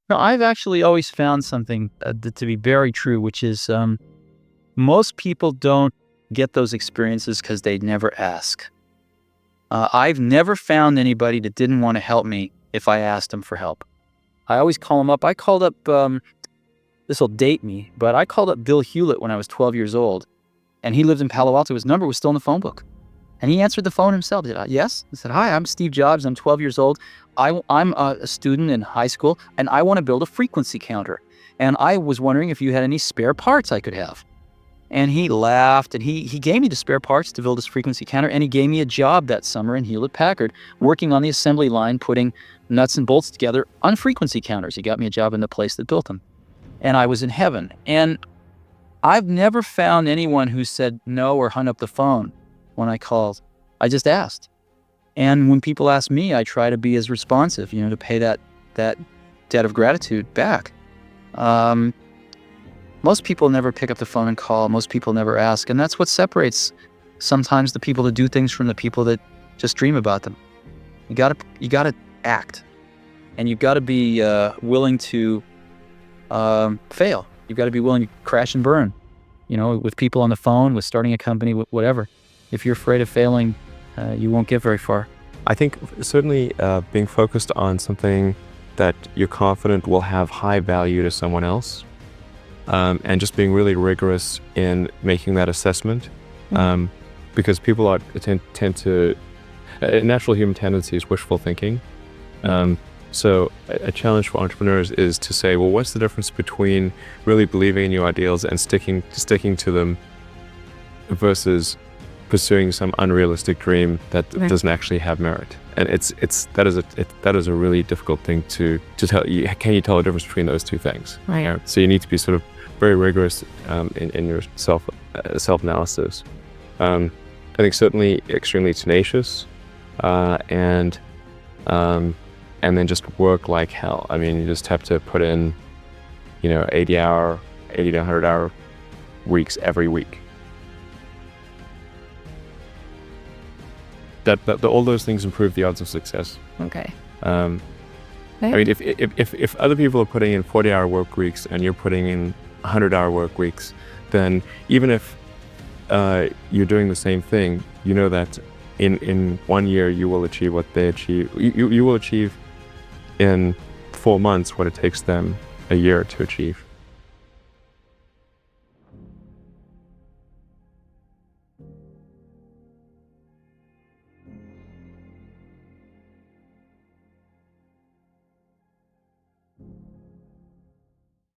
No, I've actually always found something to be very true, which is most people don't get those experiences because they never ask. I've never found anybody that didn't want to help me if I asked them for help. I always call them up. I called up, this will date me, but I called up Bill Hewlett when I was 12 years old, and he lived in Palo Alto. His number was still in the phone book. And he answered the phone himself. He said, yes. I said, hi, I'm Steve Jobs. I'm 12 years old. I'm a student in high school, and I want to build a frequency counter. And I was wondering if you had any spare parts I could have. And he laughed, and he gave me the spare parts to build this frequency counter, and he gave me a job that summer in Hewlett-Packard, working on the assembly line, putting nuts and bolts together on frequency counters. He got me a job in the place that built them. And I was in heaven. And I've never found anyone who said no or hung up the phone when I called. I just asked. And when people ask me, I try to be as responsive, to pay that debt of gratitude back. Most people never pick up the phone and call. Most people never ask. And that's what separates sometimes the people that do things from the people that just dream about them. You gotta act. And you've got to be willing to fail. You've got to be willing to crash and burn, with people on the phone, with starting a company, whatever. If you're afraid of failing, you won't get very far. I think certainly being focused on something that you're confident will have high value to someone else, and just being really rigorous in making that assessment, because people tend to, a natural human tendency is wishful thinking. So a challenge for entrepreneurs is to say, well, what's the difference between really believing in your ideals and sticking to them versus pursuing some unrealistic dream that doesn't actually have merit? And that is a really difficult thing to tell you. Can you tell the difference between those two things? Right. So you need to be sort of very rigorous in your self-analysis. I think certainly extremely tenacious, and then just work like hell. I mean, you just have to put in, 80 to 100 hour weeks every week. All those things improve the odds of success. Okay. I mean, if other people are putting in 40-hour work weeks and you're putting in 100-hour work weeks, then even if you're doing the same thing, you know that in 1 year you will achieve what they achieve. You will achieve in 4 months what it takes them a year to achieve.